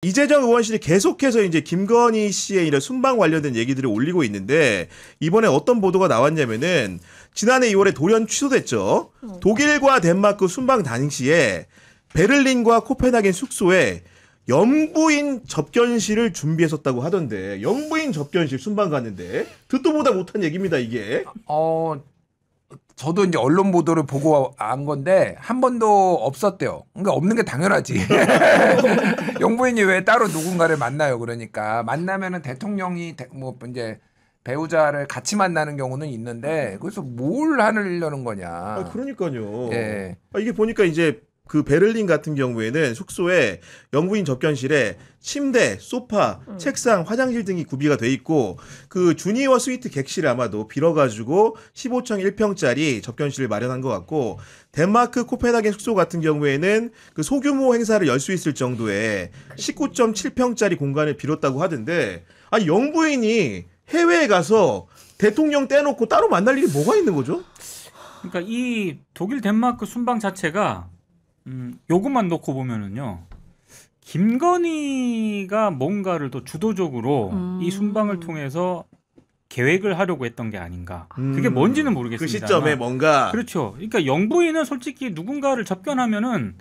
이재정 의원실이 계속해서 이제 김건희 씨의 이런 순방 관련된 얘기들을 올리고 있는데 이번에 어떤 보도가 나왔냐면은 지난해 2월에 돌연 취소됐죠. 독일과 덴마크 순방 당시에 베를린과 코펜하겐 숙소에 영부인 접견실을 준비했었다고 하던데 영부인 접견실 순방 갔는데 듣도 보다 못한 얘기입니다 이게. 저도 이제 언론 보도를 보고 안 건데 한 번도 없었대요. 그러니까 없는 게 당연하지. 영부인이 왜 따로 누군가를 만나요? 그러니까 만나면은 대통령이 뭐 이제 배우자를 같이 만나는 경우는 있는데 그래서 뭘 하려는 거냐? 그러니까요. 예. 이게 보니까 이제 그 베를린 같은 경우에는 숙소에 영부인 접견실에 침대, 소파, 책상, 화장실 등이 구비가 돼 있고 그 주니어 스위트 객실을 아마도 빌어가지고 15층 1평짜리 접견실을 마련한 것 같고 덴마크 코펜하겐 숙소 같은 경우에는 그 소규모 행사를 열 수 있을 정도의 19.7평짜리 공간을 빌었다고 하던데 아니 영부인이 해외에 가서 대통령 떼놓고 따로 만날 일이 뭐가 있는 거죠? 그러니까 이 독일 덴마크 순방 자체가 요것만 놓고 보면은요. 김건희가 뭔가를 더 주도적으로 이 순방을 통해서 계획을 하려고 했던 게 아닌가. 그게 뭔지는 모르겠습니다. 그 시점에 뭔가. 그렇죠. 그러니까 영부인은 솔직히 누군가를 접견하면은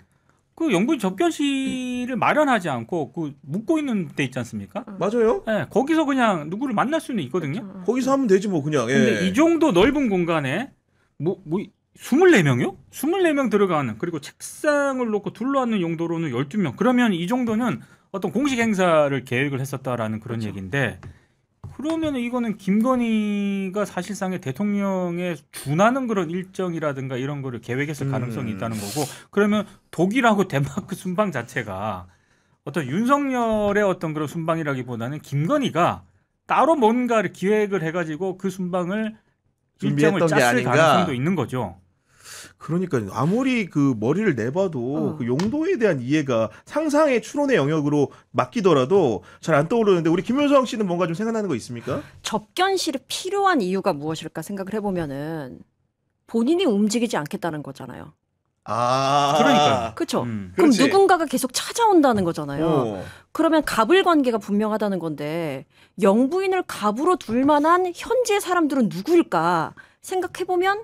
그 영부인 접견실을 마련하지 않고 그 묵고 있는 데 있지 않습니까? 맞아요. 네, 거기서 그냥 누구를 만날 수는 있거든요. 거기서 하면 되지 뭐 그냥. 근데 예. 이 정도 넓은 공간에 24명이요? 24명 들어가는 그리고 책상을 놓고 둘러앉는 용도로는 12명. 그러면 이 정도는 어떤 공식 행사를 계획을 했었다라는 그런 그렇죠. 얘기인데 그러면 이거는 김건희가 사실상의 대통령에 준하는 그런 일정이라든가 이런 거를 계획했을 가능성이 있다는 거고 그러면 독일하고 덴마크 순방 자체가 어떤 윤석열의 어떤 그런 순방이라기보다는 김건희가 따로 뭔가를 기획을 해가지고 그 순방을 일정을 준비했던 게 짰을 아닌가. 가능성도 있는 거죠. 그러니까 아무리 그 머리를 내봐도 그 용도에 대한 이해가 상상의 추론의 영역으로 맡기더라도 잘 안 떠오르는데 우리 김효성 씨는 뭔가 좀 생각나는 거 있습니까? 접견실이 필요한 이유가 무엇일까 생각을 해보면은 본인이 움직이지 않겠다는 거잖아요. 그러니까요. 그렇죠. 그럼 그렇지. 누군가가 계속 찾아온다는 거잖아요. 어. 그러면 갑을 관계가 분명하다는 건데 영부인을 갑으로 둘 만한 현지의 사람들은 누구일까 생각해보면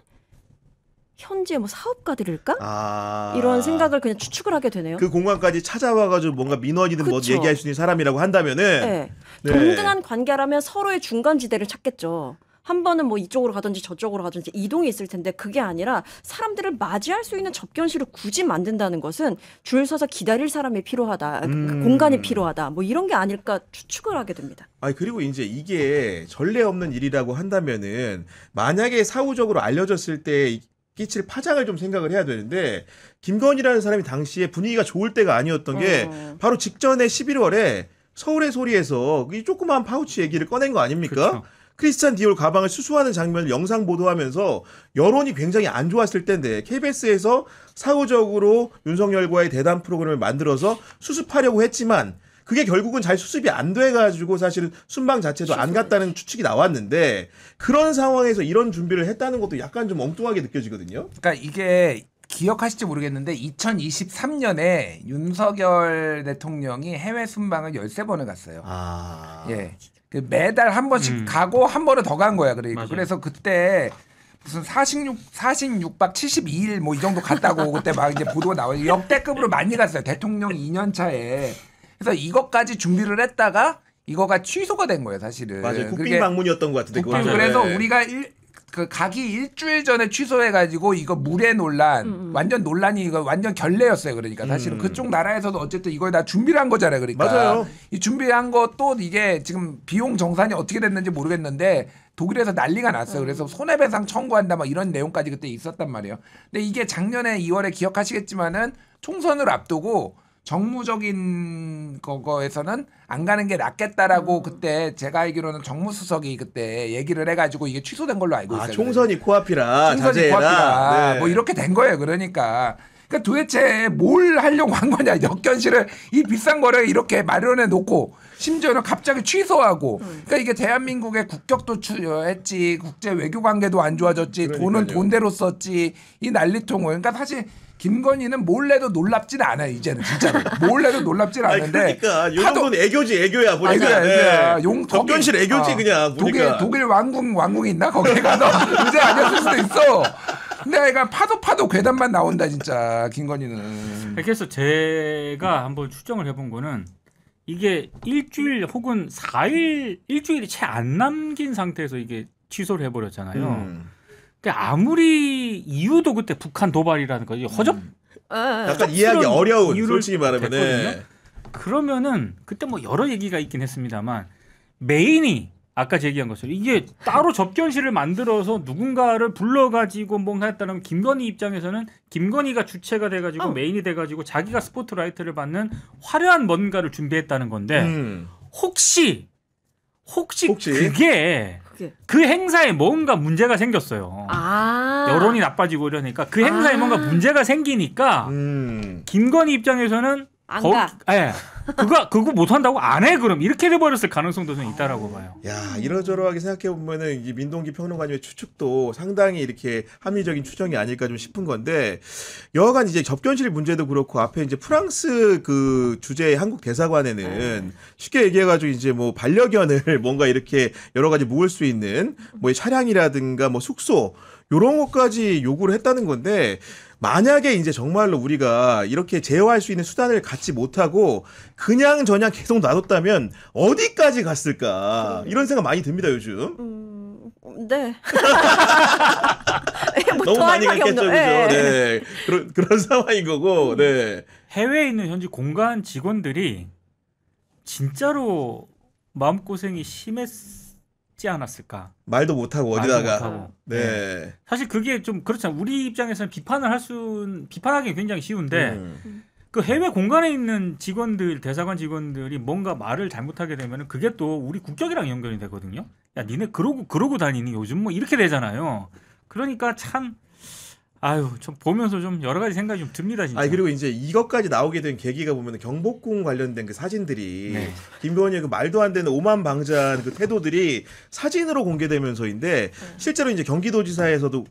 현재 뭐 사업가들일까? 이런 생각을 그냥 추측을 하게 되네요. 그 공간까지 찾아와가지고 뭔가 민원이든 뭐 그쵸. 얘기할 수 있는 사람이라고 한다면은 네. 네. 동등한 관계라면 서로의 중간지대를 찾겠죠. 한 번은 뭐 이쪽으로 가든지 저쪽으로 가든지 이동이 있을 텐데 그게 아니라 사람들을 맞이할 수 있는 접견실을 굳이 만든다는 것은 줄 서서 기다릴 사람이 필요하다. 공간이 필요하다. 뭐 이런 게 아닐까 추측을 하게 됩니다. 아니 그리고 이제 이게 전례 없는 일이라고 한다면은 만약에 사후적으로 알려졌을 때 끼칠 파장을 좀 생각을 해야 되는데 김건희라는 사람이 당시에 분위기가 좋을 때가 아니었던 게 바로 직전에 11월에 서울의 소리에서 이 조그마한 파우치 얘기를 꺼낸 거 아닙니까? 그렇죠. 크리스찬 디올 가방을 수수하는 장면을 영상 보도하면서 여론이 굉장히 안 좋았을 때인데 KBS에서 사후적으로 윤석열과의 대담 프로그램을 만들어서 수습하려고 했지만 그게 결국은 잘 수습이 안 돼가지고 사실은 순방 자체도 안 갔다는 추측이 나왔는데 그런 상황에서 이런 준비를 했다는 것도 약간 좀 엉뚱하게 느껴지거든요. 그러니까 이게 기억하실지 모르겠는데 2023년에 윤석열 대통령이 해외 순방을 13번을 갔어요. 예. 그 매달 한 번씩 가고 한 번은 더 간 거야. 그러니까. 맞아요. 그래서 그때 무슨 46박 72일 뭐 이 정도 갔다고 그때 막 이제 보도가 나와요. 역대급으로 많이 갔어요. 대통령 2년 차에. 그래서 이것까지 준비를 했다가 이거가 취소가 된 거예요, 사실은. 맞아요. 국빈 방문이었던 것 같은데. 국빈, 그거는. 그래서 네. 우리가 가기 일주일 전에 취소해가지고 이거 물의 논란, 완전 논란이 이거 완전 결례였어요. 그러니까 사실은 그쪽 나라에서도 어쨌든 이걸 다 준비를 한 거잖아요. 그러니까 맞아요. 이 준비한 것도 이게 지금 비용 정산이 어떻게 됐는지 모르겠는데 독일에서 난리가 났어요. 그래서 손해배상 청구한다 막 이런 내용까지 그때 있었단 말이에요. 근데 이게 작년에 2월에 기억하시겠지만은 총선을 앞두고 정무적인 거에서는 안 가는 게 낫겠다라고 그때 제가 알기로는 정무수석이 그때 얘기를 해가지고 이게 취소된 걸로 알고 있어요. 총선이 코앞이라 총선이 자제해라. 코앞이라 네. 뭐 이렇게 된 거예요. 그러니까 도대체 뭘 하려고 한 거냐. 역견실을 이 비싼 거를 이렇게 마련해 놓고 심지어는 갑자기 취소하고 그러니까 이게 대한민국의 국격도 했지 국제 외교 관계도 안 좋아졌지 돈은 그러니까요. 돈대로 썼지 이 난리통을 그러니까 사실 김건희는 몰래도 놀랍진 않아요. 이제는 진짜로 몰래도 놀랍진 아니 않은데 그러니까 요 정도는 애교지 애교야 보니까. 애교야. 접견실 애교지 그냥 보니까. 독일 왕궁이 있나 거기에 가서 의제 아니었을 수도 있어. 근데 애가 파도 괴담만 나온다 진짜 김건희는. 그래서 제가 한번 추정을 해본 거는 이게 일주일 혹은 4일 일주일이 채 안 남긴 상태에서 이게 취소를 해버렸잖아요. 근데 아무리 이유도 그때 북한 도발이라는 거 허접 약간 이해하기 어려운 이유를 솔직히 말하면. 댔거든요. 그러면은 그때 뭐 여러 얘기가 있긴 했습니다만 메인이 아까 제기한 것처럼 이게 따로 접견실을 만들어서 누군가를 불러가지고 뭔가 했다면 김건희 입장에서는 김건희가 주체가 돼가지고 메인이 돼가지고 자기가 스포트라이트를 받는 화려한 뭔가를 준비했다는 건데 혹시 그게 그 행사에 뭔가 문제가 생겼어요. 여론이 나빠지고 이러니까 그 행사에 뭔가 문제가 생기니까 김건희 입장에서는 안 가. 그거 못 한다고 안 해 그럼 이렇게 돼버렸을 가능성도 좀 있다라고 봐요. 야 이러저러하게 생각해 보면은 이 민동기 평론가님의 추측도 상당히 이렇게 합리적인 추정이 아닐까 좀 싶은 건데 여하간 이제 접견실 문제도 그렇고 앞에 이제 프랑스 그 주재의 한국 대사관에는 쉽게 얘기해가지고 이제 뭐 반려견을 뭔가 이렇게 여러 가지 모을 수 있는 뭐 차량이라든가 뭐 숙소 요런 것까지 요구를 했다는 건데. 만약에 이제 정말로 우리가 이렇게 제어할 수 있는 수단을 갖지 못하고 그냥 계속 놔뒀다면 어디까지 갔을까 이런 생각 많이 듭니다 요즘. 네. 뭐 너무 많이 갔겠죠, 그죠? 네. 네. 그런 상황인 거고, 네. 해외에 있는 현지 공간 직원들이 진짜로 마음고생이 심했지 않았을까? 말도 못하고 어디다가. 못하고. 네. 사실 그게 좀 그렇잖아요. 우리 입장에서는 비판하기 굉장히 쉬운데 그 해외 공간에 있는 직원들, 대사관 직원들이 뭔가 말을 잘못하게 되면 그게 또 우리 국격이랑 연결이 되거든요. 야, 니네 그러고 다니니 요즘 뭐 이렇게 되잖아요. 그러니까 참 좀 보면서 좀 여러 가지 생각이 좀 듭니다, 진짜. 그리고 이제 이것까지 나오게 된 계기가 보면 경복궁 관련된 그 사진들이 김건희의 그 말도 안 되는 오만방자한 그 태도들이 사진으로 공개되면서인데 실제로 이제 경기도지사에서도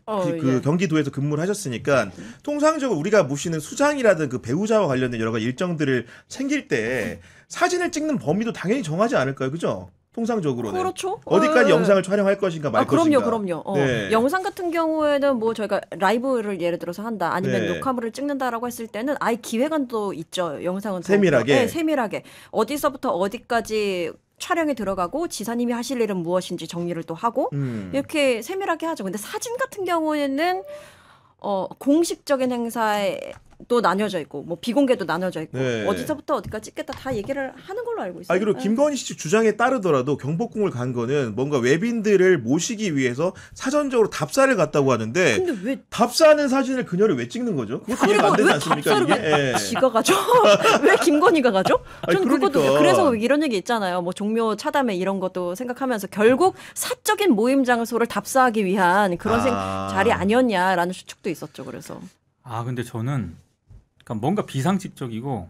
경기도에서 근무를 하셨으니까 통상적으로 우리가 모시는 수장이라든 그 배우자와 관련된 여러 가지 일정들을 챙길 때 사진을 찍는 범위도 당연히 정하지 않을까요, 그죠? 통상적으로는 그렇죠. 어디까지 영상을 촬영할 것인가 말 것인가. 그럼요. 네. 영상 같은 경우에는 뭐 저희가 라이브를 예를 들어서 한다 아니면 녹화물을 찍는다라고 했을 때는 아예 기획안도 있죠. 영상은 세밀하게. 네, 세밀하게 어디서부터 어디까지 촬영에 들어가고 지사님이 하실 일은 무엇인지 정리를 또 하고 이렇게 세밀하게 하죠. 근데 사진 같은 경우에는 공식적인 행사에 또 나뉘어져 있고 뭐 비공개도 나뉘어져 있고 어디서부터 어디까지 찍겠다 다 얘기를 하는 걸로 알고 있어요. 그리고 김건희 씨 주장에 따르더라도 경복궁을 간 거는 뭔가 외빈들을 모시기 위해서 사전적으로 답사를 갔다고 하는데 근데 왜 답사하는 사진을 그녀를 왜 찍는 거죠? 그것도 이해가 안 되지 않습니까? 이게? 지가 가죠? 왜 김건희가 가죠? 전 그러니까. 그것도 그래서 이런 얘기 있잖아요. 뭐 종묘 차담회 이런 것도 생각하면서 결국 사적인 모임 장소를 답사하기 위한 그런 자리 아니었냐라는 추측도 있었죠. 그래서 근데 저는 그러니까 뭔가 비상식적이고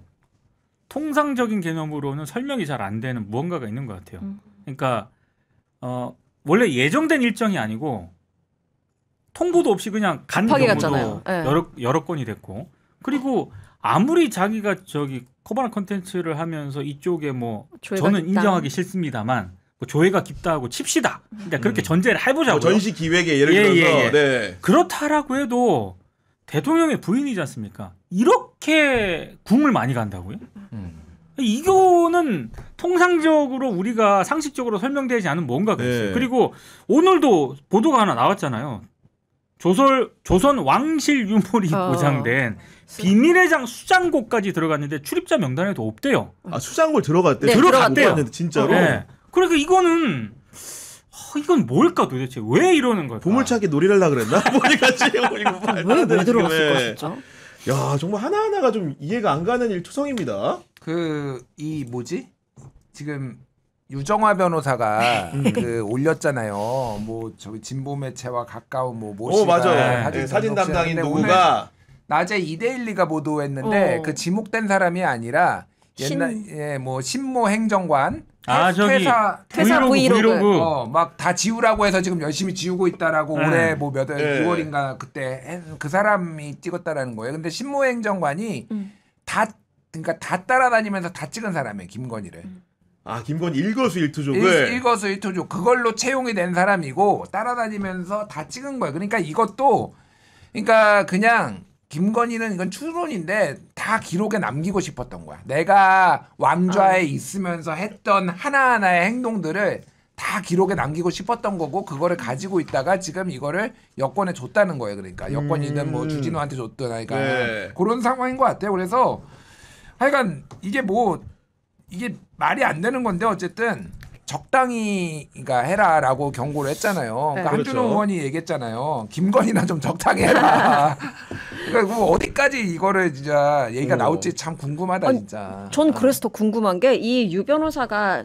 통상적인 개념으로는 설명이 잘 안 되는 무언가가 있는 것 같아요. 그러니까 원래 예정된 일정이 아니고 통보도 없이 그냥 간 경우도 여러 건이 됐고 그리고 아무리 자기가 커버나 컨텐츠를 하면서 이쪽에 뭐 저는 인정하기 싫습니다만 뭐 조회가 깊다고 칩시다. 그러니까 그렇게 전제를 해보자고요. 전시 기획에 예를 들어서 네. 그렇다라고 해도 대통령의 부인이지 않습니까? 이렇게 궁을 많이 간다고요? 이거는 통상적으로 우리가 상식적으로 설명되지 않은 뭔가가 있어요. 그리고 오늘도 보도가 하나 나왔잖아요. 조선 왕실 유물이 보장된 비밀회장 수장고까지 들어갔는데 출입자 명단에도 없대요. 수장고 들어갔대요? 네, 들어갔대요. 진짜로? 네. 그러니까 이거는 이건 뭘까 도대체 왜 이러는 걸까? 보물찾기 놀이를 하려고 그랬나? 보니까 왜 들어갔을까 진짜? 야 정말 하나하나가 좀 이해가 안 가는 일투성입니다. 지금 유정화 변호사가 올렸잖아요. 뭐 저기 진보 매체와 가까운 뭐 모씨가 맞아요. 사진 담당인 누구가 낮에 이데일리가 보도했는데 그 지목된 사람이 아니라 옛날 뭐 신모 행정관 저기 퇴사 브이로그. 브이로그. 막 다 지우라고 해서 지금 열심히 지우고 있다라고 네. 올해 뭐 몇 월 네. 6월인가 그때 그 사람이 찍었다라는 거예요. 근데 신모 행정관이 그러니까 다 따라다니면서 다 찍은 사람이에요. 김건희를. 아 김건희 일거수일투족을 일거수일투족 그걸로 채용이 된 사람이고 따라다니면서 다 찍은 거예요. 그러니까 이것도 그러니까 그냥 김건희는 이건 추론인데 다 기록에 남기고 싶었던 거야. 내가 왕좌에 있으면서 했던 하나하나의 행동들을 다 기록에 남기고 싶었던 거고 그거를 가지고 있다가 지금 이거를 여권에 줬다는 거예요. 그러니까 여권이든 뭐 주진우한테 줬든 그러니까 네. 그런 상황인 것 같아요. 그래서 하여간 이게 말이 안 되는 건데 어쨌든 적당히 그러니까 해라라고 경고를 했잖아요. 그러니까 네. 한준호 그렇죠. 의원이 얘기했잖아요. 김건희나 좀 적당히 해라. 그러니까 뭐 어디까지 이거를 진짜 얘기가 나올지 참 궁금하다 아니, 진짜. 전 그래서 더 궁금한 게 이 유 변호사가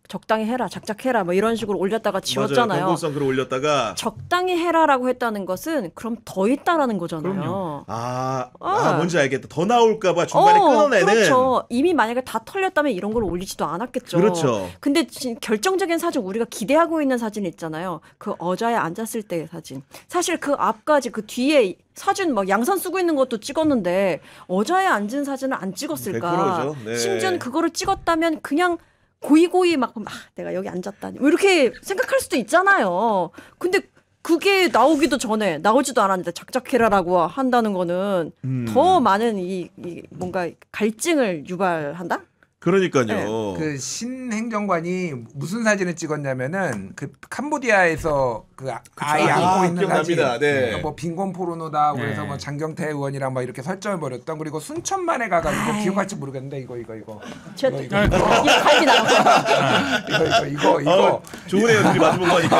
적당히 해라, 작작해라 뭐 이런 식으로 올렸다가 맞아요. 지웠잖아요. 경고성 글을 올렸다가 적당히 해라라고 했다는 것은 그럼 더 있다라는 거잖아요. 그럼요. 뭔지 알겠다. 더 나올까봐 중간에 끊어내는. 그렇죠. 이미 만약에 다 털렸다면 이런 걸 올리지도 않았겠죠. 그렇죠. 근데 결정적인 사진 우리가 기대하고 있는 사진 있잖아요. 그 어자에 앉았을 때의 사진. 사실 그 앞까지 그 뒤에 사진 막 양산 쓰고 있는 것도 찍었는데 어자에 앉은 사진을 안 찍었을까? 100%죠. 네. 심지어는 그거를 찍었다면 그냥 고이고이 막 내가 여기 앉았다니 뭐 이렇게 생각할 수도 있잖아요. 근데 그게 나오기도 전에 나오지도 않았는데 작작해라라고 한다는 거는 더 많은 이 뭔가 갈증을 유발한다? 그러니까요. 그 신행정관이 무슨 사진을 찍었냐면은 그 캄보디아에서 그 아이 안고 있는 사진. 기억납니다. 네. 그러니까 뭐 빈곤 포르노다. 그래서 네. 뭐 장경태 의원이랑 막 이렇게 설정을 벌였던 그리고 순천만에 가가지고 기억할지 모르겠는데 이거 제가 이거. 이거 갈비 나온 거. 이거 좋으네요. 둘이 마주본 거니까.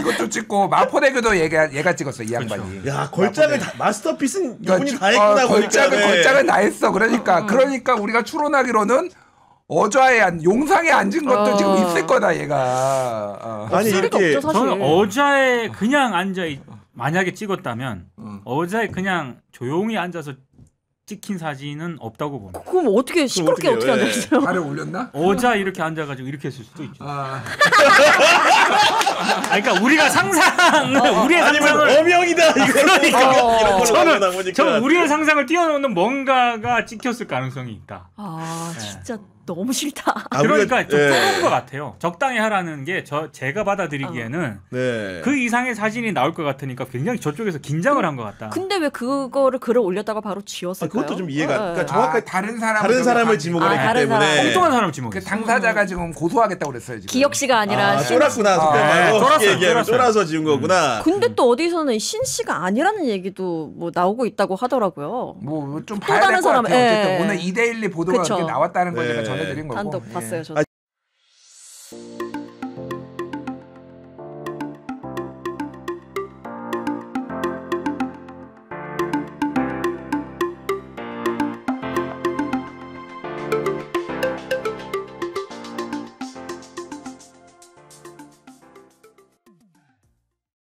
이것도 찍고 마포대교도 얘가 찍었어 이 양반이. 야 걸작을 다 마스터피스는 이분이 그러니까 다 했구나. 걸작을 다 했어. 그러니까 우리가 추론하기로는 어좌에 용상에 앉은 것도 지금 있을 거다 얘가. 아니 없을 리가 이렇게 없죠, 사실. 저는 어자에 그냥 만약에 찍었다면 어자에 그냥 조용히 앉아서 찍힌 사진은 없다고 봅니다. 그럼 어떻게 시끄럽게 어떻게 어떻게 해요? 앉았어요? 발을 올렸나? 어자 이렇게 앉아가지고 이렇게 했을 수도 있죠. 아, 그러니까 우리가 우리의 아니면 상상을 어명이다 이거. 그러니까. 이런 걸로 나오나 보니까. 저는 우리의 상상을 뛰어넘는 뭔가가 찍혔을 가능성이 있다. 진짜 너무 싫다. 그러니까 좀 예. 그런 것 같아요. 적당히 하라는 게 제가 받아들이기에는 네. 그 이상의 사진이 나올 것 같으니까 굉장히 저쪽에서 긴장을 한 것 같다. 근데 왜 그거를 글을 올렸다가 바로 지웠을까요? 그것도 좀 이해가. 네. 그러니까 정확하게 다른 다른 사람을 지목을 했기 다른 때문에. 사람. 엉뚱한 사람을 지목했어요. 그 당사자가 지금 고소하겠다고 그랬어요 지금. 기혁 씨가 아니라 신. 쫄았구나. 네, 속된 얘기하면 쫄았어요. 쫄아서 지은 거구나. 근데 또 어디서는 신 씨가 아니라는 얘기도 뭐 나오고 있다고 하더라고요. 뭐 좀 또 봐야 다른 될 것 사람, 같아요. 어쨌든 예. 오늘 이데일리 보도가 그쵸. 이렇게 나왔다는 걸 네. 제가 전해드린 거고. 단독 예. 봤어요, 저도.